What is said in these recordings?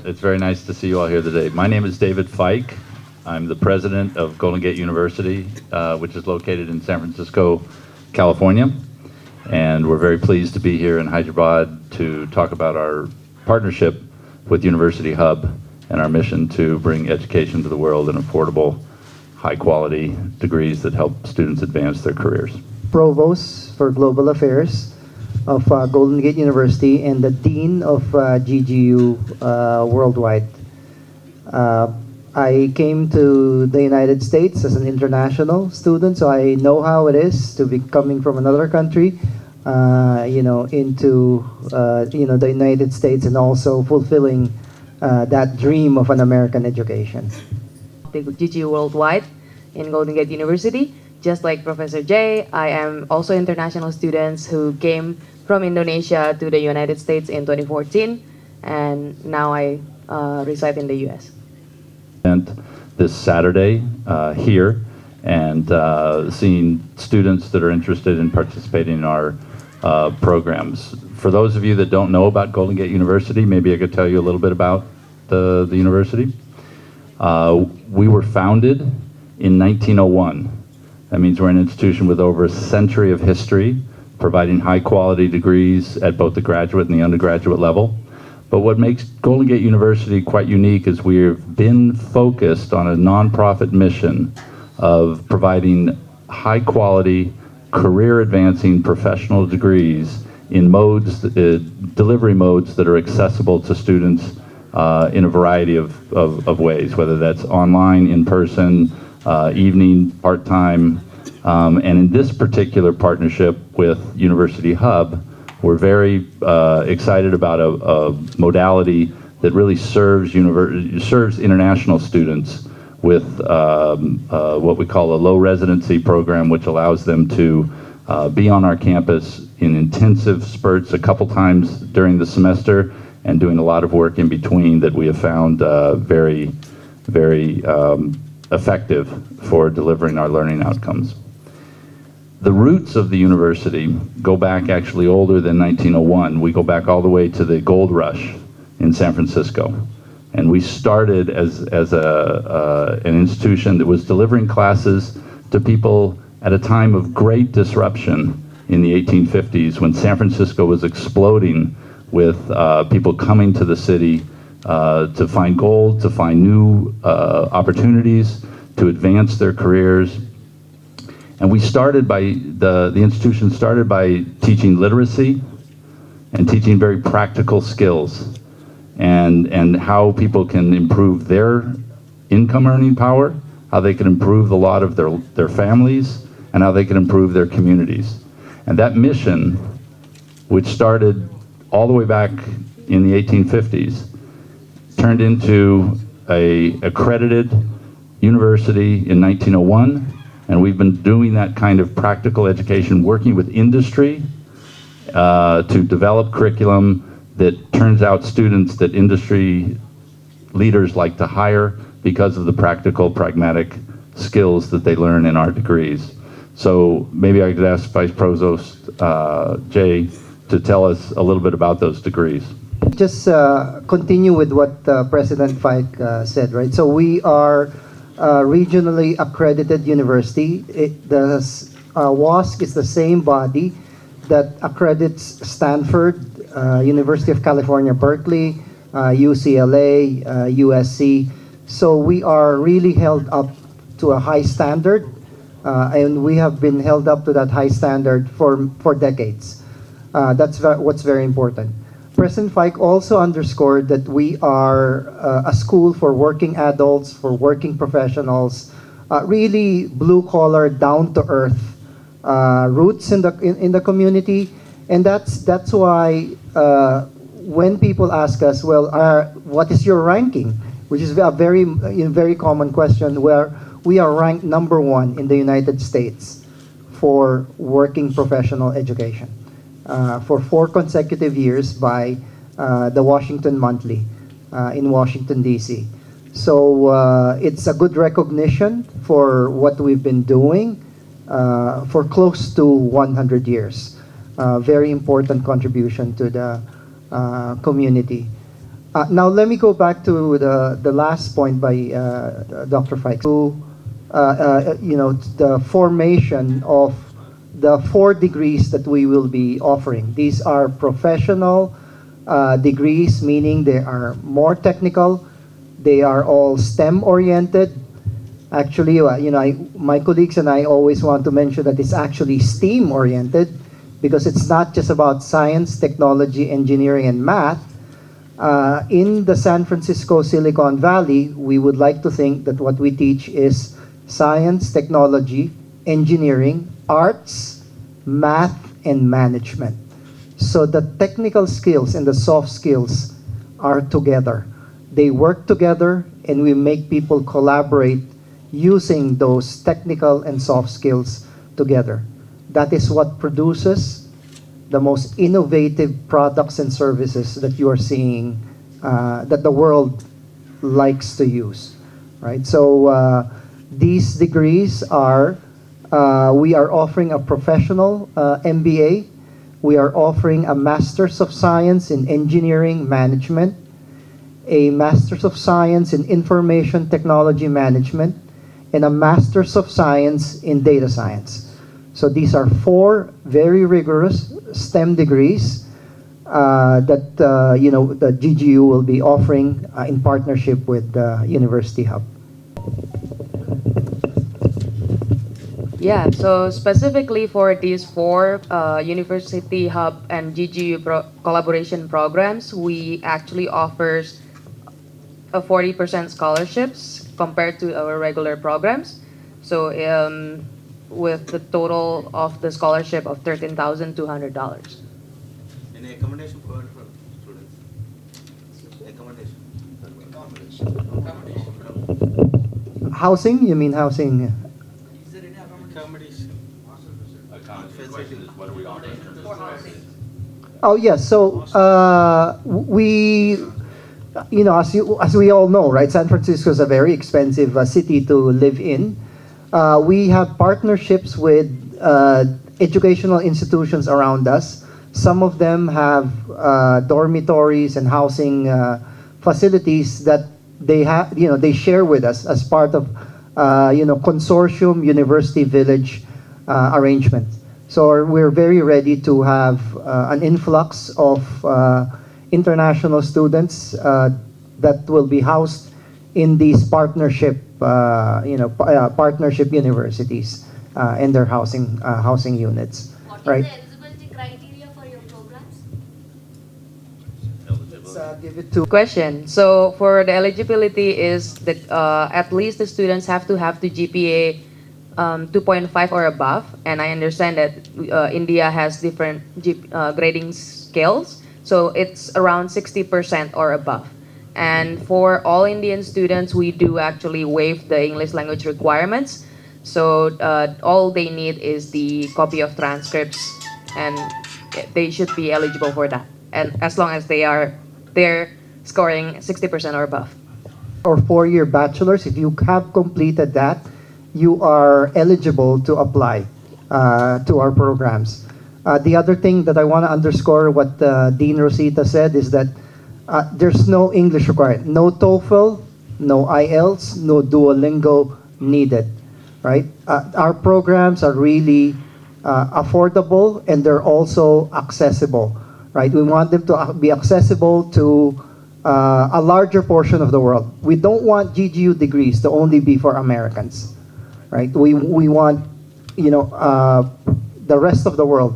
It's very nice to see you all here today. My name is David Fike. I'm the president of Golden Gate University, which is located in San Francisco, California. And we're very pleased to be here in Hyderabad to talk about our partnership with University Hub and our mission to bring education to the world in affordable, high-quality degrees that help students advance their careers. Provost for Global Affairs of Golden Gate University and the Dean of GGU Worldwide. I came to the United States as an international student, so I know how it is to be coming from another country, into the United States, and also fulfilling that dream of an American education. GGU Worldwide in Golden Gate University. Just like Professor Jay, I am also international students who came from Indonesia to the United States in 2014, and now I reside in the US. This Saturday here, and seeing students that are interested in participating in our programs. For those of you that don't know about Golden Gate University, maybe I could tell you a little bit about the university. We were founded in 1901. That means we're an institution with over a century of history, providing high-quality degrees at both the graduate and the undergraduate level. But what makes Golden Gate University quite unique is we've been focused on a nonprofit mission of providing high-quality, career-advancing professional degrees in modes, delivery modes that are accessible to students in a variety of ways, whether that's online, in person, evening, part-time. And in this particular partnership with University Hub, we're very excited about a modality that really serves international students with what we call a low residency program, which allows them to be on our campus in intensive spurts a couple times during the semester and doing a lot of work in between that we have found very, very effective for delivering our learning outcomes. The roots of the university go back actually older than 1901. We go back all the way to the gold rush in San Francisco. And we started as an institution that was delivering classes to people at a time of great disruption in the 1850s, when San Francisco was exploding with people coming to the city to find gold, to find new opportunities, to advance their careers. And we started by, the institution started by teaching literacy and teaching very practical skills and how people can improve their income earning power, how they can improve the lot of their families, and how they can improve their communities. And that mission, which started all the way back in the 1850s, turned into an accredited university in 1901. And we've been doing that kind of practical education, working with industry to develop curriculum that turns out students that industry leaders like to hire because of the practical, pragmatic skills that they learn in our degrees. So maybe I could ask Vice Provost Jay to tell us a little bit about those degrees. Just continue with what President Fike said, right? So we are regionally accredited university. The WASC is the same body that accredits Stanford, University of California, Berkeley, UCLA, USC. So we are really held up to a high standard, and we have been held up to that high standard for decades. That's what's very important. President Fike also underscored that we are a school for working adults, for working professionals, really blue-collar, down-to-earth roots in the community, and that's why when people ask us, well, what is your ranking? Which is a very common question, where we are ranked #1 in the United States for working professional education. For 4 consecutive years by the Washington Monthly in Washington, D.C. So it's a good recognition for what we've been doing for close to 100 years. Very important contribution to the community. Now let me go back to the last point by Dr. Fikes. The formation of the 4 degrees that we will be offering. These are professional degrees, meaning they are more technical. They are all STEM oriented. Actually, my colleagues and I always want to mention that it's actually STEAM oriented, because it's not just about science, technology, engineering, and math. In the San Francisco Silicon Valley, we would like to think that what we teach is science, technology, engineering, arts, math, and management. So the technical skills and the soft skills are together. They work together, and we make people collaborate using those technical and soft skills together. That is what produces the most innovative products and services that you are seeing, that the world likes to use, right? So these degrees are, we are offering a professional MBA. We are offering a Master's of Science in Engineering Management, a Master's of Science in Information Technology Management, and a Master's of Science in Data Science. So these are 4 very rigorous STEM degrees that the GGU will be offering in partnership with University Hub. Yeah, so specifically for these 4 University Hub and GGU collaboration programs, we actually offers a 40% scholarships compared to our regular programs. So with the total of the scholarship of $13,200. Any accommodation provided for students? Accommodation. Housing? You mean housing? Is there any accommodation? Accommodation is what are we offering? For housing. Oh yes. So we, as we all know, right? San Francisco is a very expensive city to live in. We have partnerships with educational institutions around us. Some of them have dormitories and housing facilities that they have, they share with us as part of, consortium University Village arrangement. So we're very ready to have an influx of international students that will be housed in these partnership, partnership universities and their housing units, right? What is the eligibility criteria for your programs? Give it to Question. So for the eligibility is that at least the students have to have the GPA 2.5 or above, and I understand that India has different grading scales, so it's around 60% or above. And for all Indian students, we do actually waive the English language requirements. So all they need is the copy of transcripts, and they should be eligible for that. And as long as they're scoring 60% or above. or 4-year bachelor's. If you have completed that, you are eligible to apply to our programs. The other thing that I want to underscore what Dean Rosita said is that there's no English required. No TOEFL, no IELTS, no Duolingo needed, right? Our programs are really affordable, and they're also accessible, right? We want them to be accessible to a larger portion of the world. We don't want GGU degrees to only be for Americans, right? We want, the rest of the world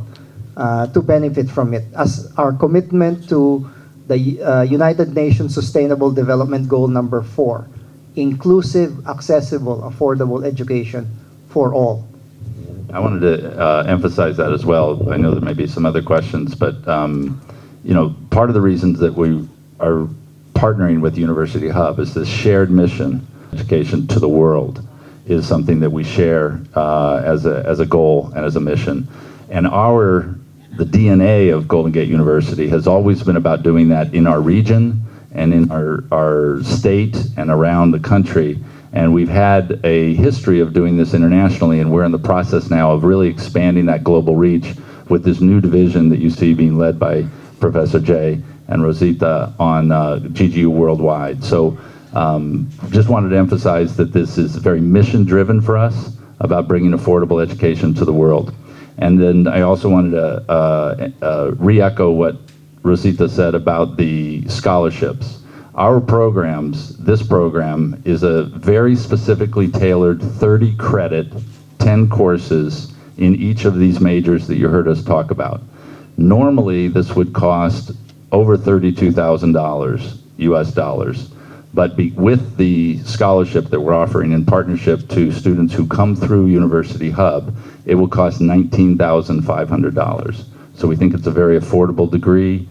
to benefit from it, as our commitment to the United Nations Sustainable Development Goal number 4, inclusive, accessible, affordable education for all. I wanted to emphasize that as well. I know there may be some other questions, but part of the reasons that we are partnering with University Hub is this shared mission. Education to the world is something that we share as a goal and as a mission. And the DNA of Golden Gate University has always been about doing that in our region and in our state and around the country. And we've had a history of doing this internationally, and we're in the process now of really expanding that global reach with this new division that you see being led by Professor Jay and Rosita on GGU Worldwide. So just wanted to emphasize that this is very mission-driven for us about bringing affordable education to the world. And then I also wanted to re-echo what Rosita said about the scholarships. Our programs, this program, is a very specifically tailored 30 credit, 10 courses in each of these majors that you heard us talk about. Normally, this would cost over $32,000 US dollars. But with the scholarship that we're offering in partnership to students who come through University Hub, it will cost $19,500. So we think it's a very affordable degree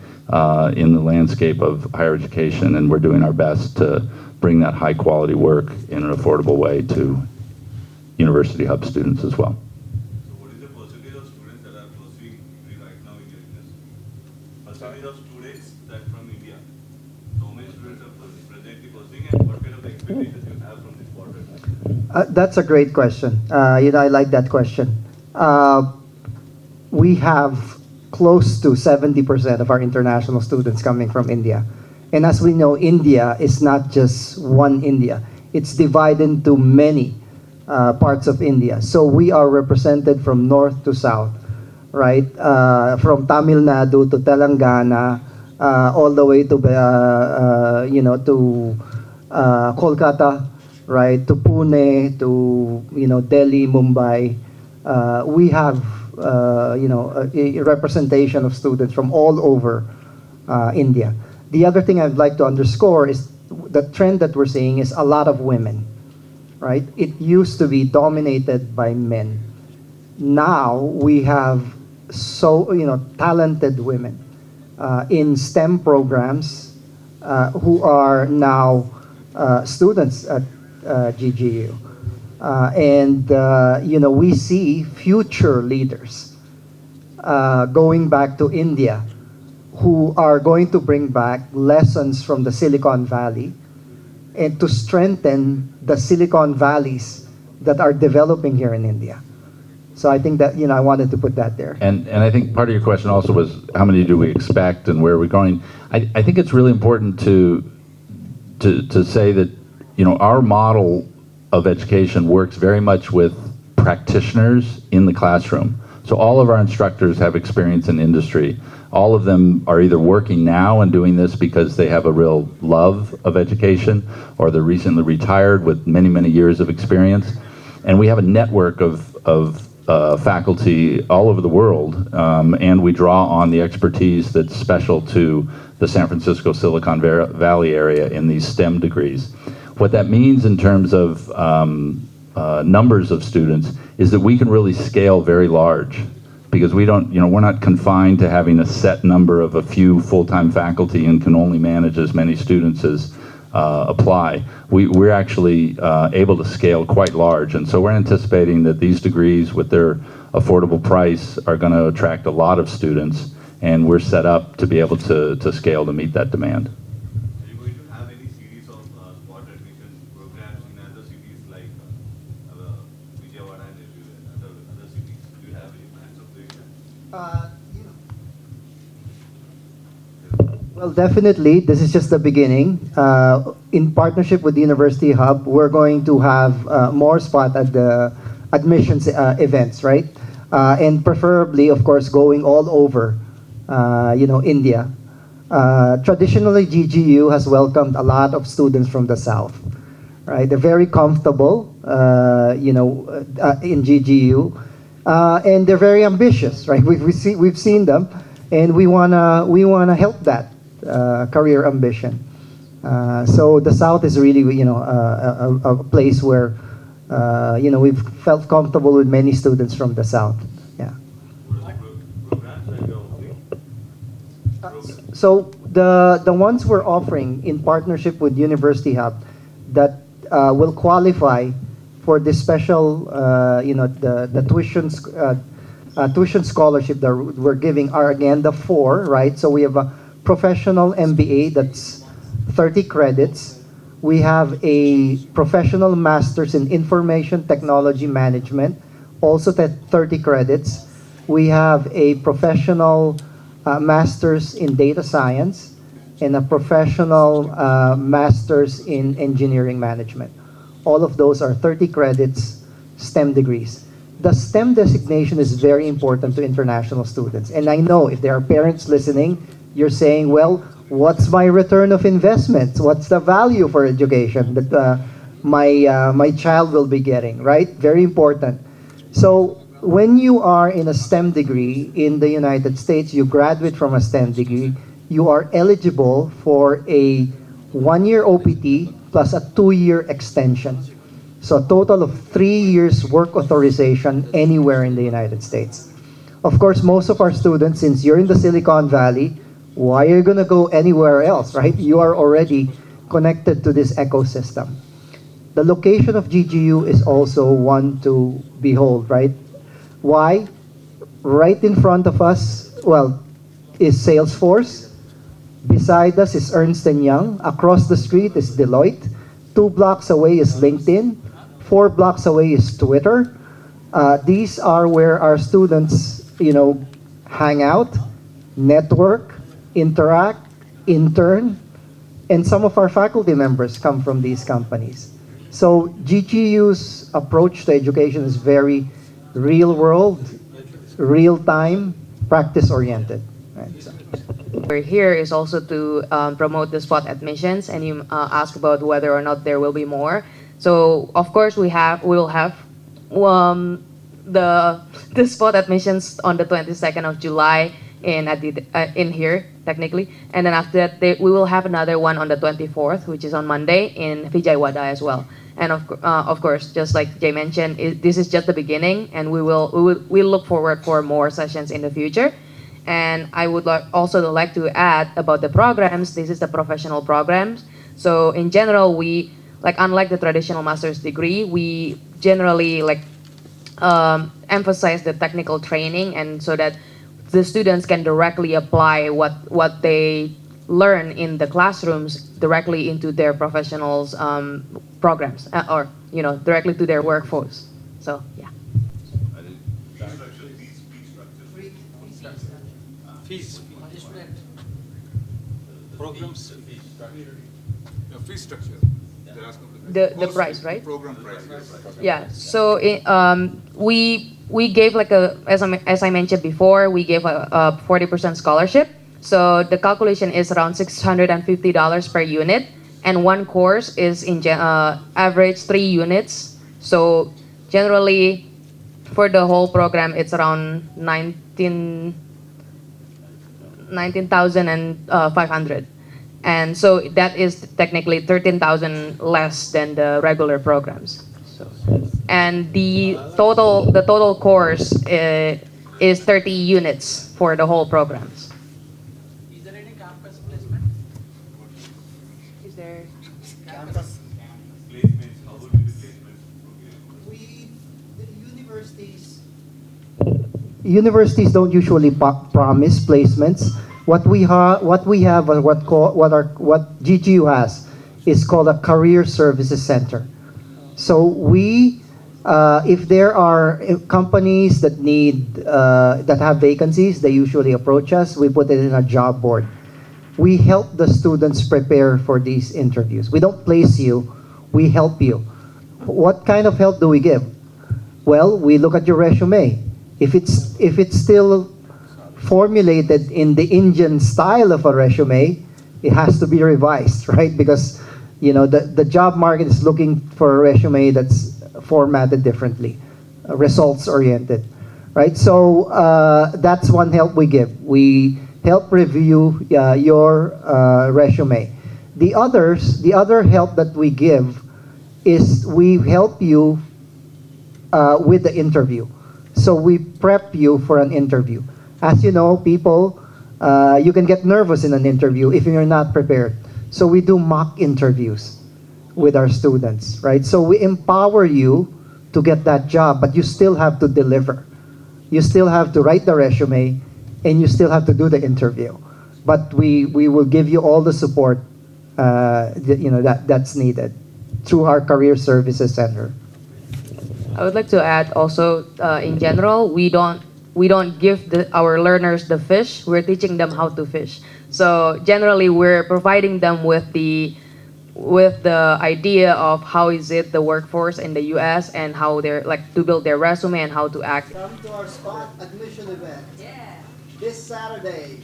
in the landscape of higher education, and we're doing our best to bring that high quality work in an affordable way to University Hub students as well. So what is the percentage of students that are pursuing degree right now in your university? Percentage of students that from India. So many students are presently pursuing, and what kind of expectations you have from this quarter? That's a great question. I like that question. We have close to 70% of our international students coming from India. And as we know, India is not just one India. It's divided into many parts of India. So we are represented from north to south, right? From Tamil Nadu to Telangana, all the way to, to Kolkata, right? To Pune, to, Delhi, Mumbai. We have a representation of students from all over India. The other thing I'd like to underscore is the trend that we're seeing is a lot of women, right? It used to be dominated by men. Now we have talented women in STEM programs who are now students at GGU. We see future leaders going back to India who are going to bring back lessons from the Silicon Valley and to strengthen the Silicon Valleys that are developing here in India. So I think that, I wanted to put that there. And I think part of your question also was how many do we expect and where are we going? I think it's really important to say that, our model of education works very much with practitioners in the classroom. So all of our instructors have experience in industry. All of them are either working now and doing this because they have a real love of education, or they're recently retired with many, many years of experience. And we have a network of faculty all over the world, and we draw on the expertise that's special to the San Francisco Silicon Valley area in these STEM degrees. What that means in terms of numbers of students is that we can really scale very large, because we're not confined to having a set number of a few full-time faculty and can only manage as many students as apply. We're actually able to scale quite large, and so we're anticipating that these degrees with their affordable price are going to attract a lot of students, and we're set up to be able to scale to meet that demand. Are you going to have any series of spot admission programs in other cities like Vijayawada and other cities? Do you have any plans of doing that? Well, definitely, this is just the beginning. In partnership with the University Hub, we're going to have more spot at the admissions events, right? And preferably, of course, going all over, India. Traditionally, GGU has welcomed a lot of students from the South, right? They're very comfortable, in GGU, and they're very ambitious, right? We've seen them, and we wanna help that career ambition. So the South is really, a place where, we've felt comfortable with many students from the South. Yeah. What are the programs that you're offering? So the ones we're offering in partnership with University Hub that will qualify for this special, the tuition scholarship that we're giving are again the 4, right? So we have a professional MBA that's 30 credits. We have a professional master's in information technology management, also 30 credits. We have a professional master's in data science, and a professional master's in engineering management. All of those are 30 credits STEM degrees. The STEM designation is very important to international students. And I know if there are parents listening, you're saying, well, what's my return of investment? What's the value for education that my child will be getting, right? Very important. So when you are in a STEM degree in the United States, you graduate from a STEM degree, you are eligible for a 1-year OPT plus a 2-year extension. So a total of 3 years work authorization anywhere in the United States. Of course, most of our students, since you're in the Silicon Valley, why are you going to go anywhere else, right? You are already connected to this ecosystem. The location of GGU is also one to behold, right? Why? Right in front of us, well, is Salesforce. Beside us is Ernst & Young. Across the street is Deloitte. 2 blocks away is LinkedIn. 4 blocks away is Twitter. These are where our students, hang out, network, interact, intern, and some of our faculty members come from these companies. So GGU's approach to education is very real world, real time, practice oriented. Right? So. We're here is also to promote the spot admissions, and you ask about whether or not there will be more. So of course we will have the spot admissions on the 22nd of July in here technically, and then after that we will have another one on the 24th, which is on Monday in Vijayawada as well. And of course, just like Jay mentioned, this is just the beginning, and we look forward for more sessions in the future. And I would also like to add about the programs. This is the professional programs. So in general, we unlike the traditional master's degree, we generally emphasize the technical training, and so that the students can directly apply what they learn in the classrooms directly into their professionals programs, or directly to their workforce. So yeah. Fees. Programs. Fee structure. The price, right? Program price. Yeah. So we gave as I mentioned before, we gave a 40% scholarship. So the calculation is around $650 per unit, and one course is in average 3 units. So generally, for the whole program, it's around 19,500, and so that is technically 13,000 less than the regular programs. So, and the total course is 30 units for the whole programs. Is there any campus placement? Is there? Campus. Placements, how would be the placements? Universities don't usually promise placements. What GGU has is called a career services center. So if there are companies that that have vacancies, they usually approach us. We put it in a job board. We help the students prepare for these interviews. We don't place you, we help you. What kind of help do we give? Well, we look at your resume. If it's still formulated in the Indian style of a resume, it has to be revised, right? Because the job market is looking for a resume that's formatted differently, results oriented, right? So that's one help we give. We help review your resume. The other help that we give is we help you with the interview. So we prep you for an interview. As you know, people, you can get nervous in an interview if you're not prepared. So we do mock interviews with our students, right? So we empower you to get that job, but you still have to deliver. You still have to write the resume, and you still have to do the interview. But we will give you all the support that's needed through our Career Services Center. I would like to add also, in general, we don't give our learners the fish. We're teaching them how to fish. So generally, we're providing them with the idea of how is it the workforce in the U.S. and how they're like to build their resume and how to act. Come to our spot admission event. This Saturday.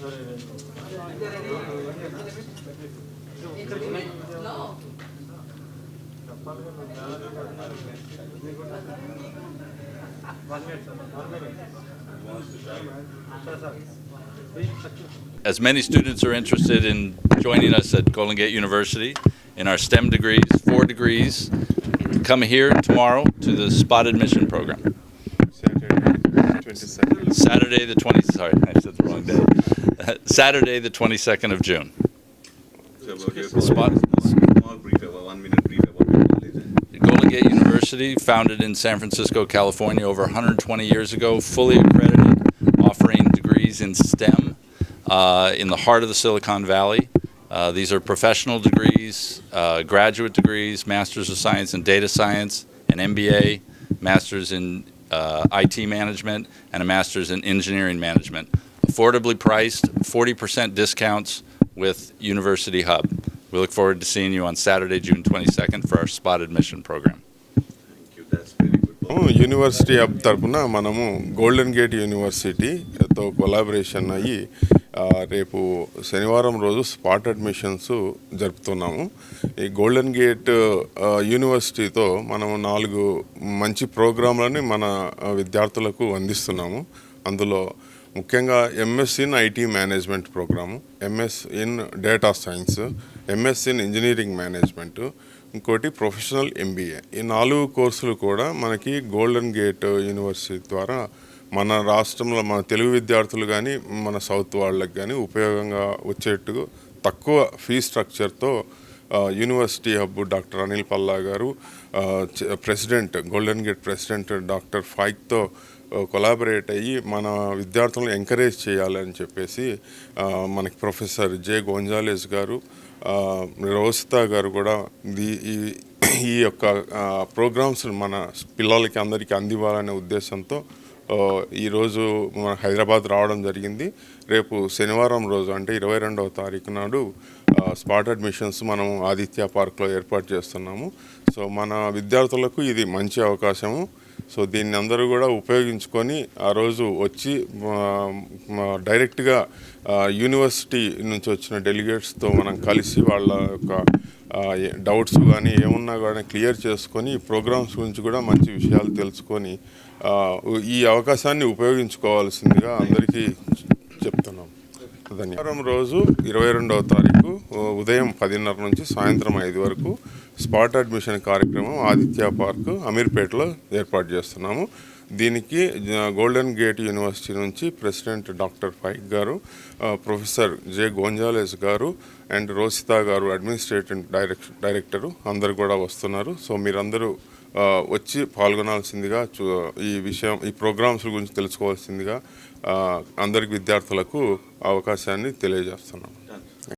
As many students are interested in joining us at Golden Gate University in our STEM degrees, 4 degrees, come here tomorrow to the spot admission program. Saturday the 20th, sorry, I said the wrong day. Saturday the 22nd of June. So about your Spot. small brief, 1 minute brief about your college. Golden Gate University, founded in San Francisco, California over 120 years ago, fully accredited, offering degrees in STEM in the heart of the Silicon Valley. These are professional degrees, graduate degrees, Masters of Science in Data Science, an MBA, Masters in IT Management, and a Masters in Engineering Management. Affordably priced, 40% discounts with University Hub. We look forward to seeing you on Saturday, June 22nd for our spot admission program. Thank you. That's very good. University hub తరపున మనము golden gate యూనివర్సిటీతో collaboration అయ్యి రేపు శనివారం రోజు spot admissions జరుపుతున్నాము. ఈ golden gate యూనివర్సిటీతో మనము 4 మంచి ప్రోగ్రాంలని మన విద్యార్థులకు అందిస్తున్నాము. అందులో ముఖ్యంగా MS in IT management programme, MS in data science, MS in engineering management, ఇంకోటి ప్రొఫెషనల్ ఎంబీఏ. ఈ 4 కోర్సులు కూడా మనకి గోల్డెన్ గేట్ యూనివర్సిటీ ద్వారా మన రాష్ట్రంలో మన తెలుగు విద్యార్థులు కానీ మన సౌత్ వాళ్ళకి కానీ ఉపయోగంగా వచ్చేట్టుగా తక్కువ ఫీ స్ట్రక్చర్తో university hub doctor Anil Palla garu, president golden gate president doctor ఫైక్తో కొలాబరేట్ అయ్యి మన విద్యార్థులను ఎంకరేజ్ చేయాలని చెప్పేసి మనకి ప్రొఫెసర్ జే గోంజాలెస్ గారు, రోసితా గారు కూడా ఈ యొక్క ప్రోగ్రామ్స్ మన పిల్లలకి అందరికీ అందివ్వాలనే ఉద్దేశంతో ఈరోజు మన హైదరాబాద్ రావడం జరిగింది. రేపు శనివారం రోజు అంటే 22వ తారీఖు నాడు స్పాట్ అడ్మిషన్స్ మనం ఆదిత్య పార్క్లో ఏర్పాటు చేస్తున్నాము. సో మన విద్యార్థులకు ఇది మంచి అవకాశము. సో దీన్ని అందరూ కూడా ఉపయోగించుకొని ఆ రోజు వచ్చి డైరెక్ట్గా యూనివర్సిటీ నుంచి వచ్చిన డెలిగేట్స్తో మనం కలిసి వాళ్ళ యొక్క డౌట్స్ కానీ ఏమున్నా కానీ క్లియర్ చేసుకొని ప్రోగ్రామ్స్ గురించి కూడా మంచి విషయాలు తెలుసుకొని ఈ అవకాశాన్ని ఉపయోగించుకోవాల్సిందిగా అందరికీ చెప్తున్నాం. ధన్యవారం రోజు 22వ తారీఖు ఉదయం 10:30 నుంచి సాయంత్రం 5 వరకు స్పాట్ అడ్మిషన్ కార్యక్రమం ఆదిత్య పార్క్ అమీర్పేటలో ఏర్పాటు చేస్తున్నాము. దీనికి గోల్డెన్ గేట్ యూనివర్సిటీ నుంచి ప్రెసిడెంట్ డాక్టర్ ఫైక్ గారు, ప్రొఫెసర్ జే గోంజాలెస్ గారు అండ్ రోసితా గారు అడ్మినిస్ట్రేటివ్ డైరెక్టరు అందరు కూడా వస్తున్నారు. సో మీరందరూ వచ్చి పాల్గొనాల్సిందిగా ఈ ప్రోగ్రామ్స్ గురించి తెలుసుకోవాల్సిందిగా అందరికి విద్యార్థులకు అవకాశాన్ని తెలియజేస్తున్నాం.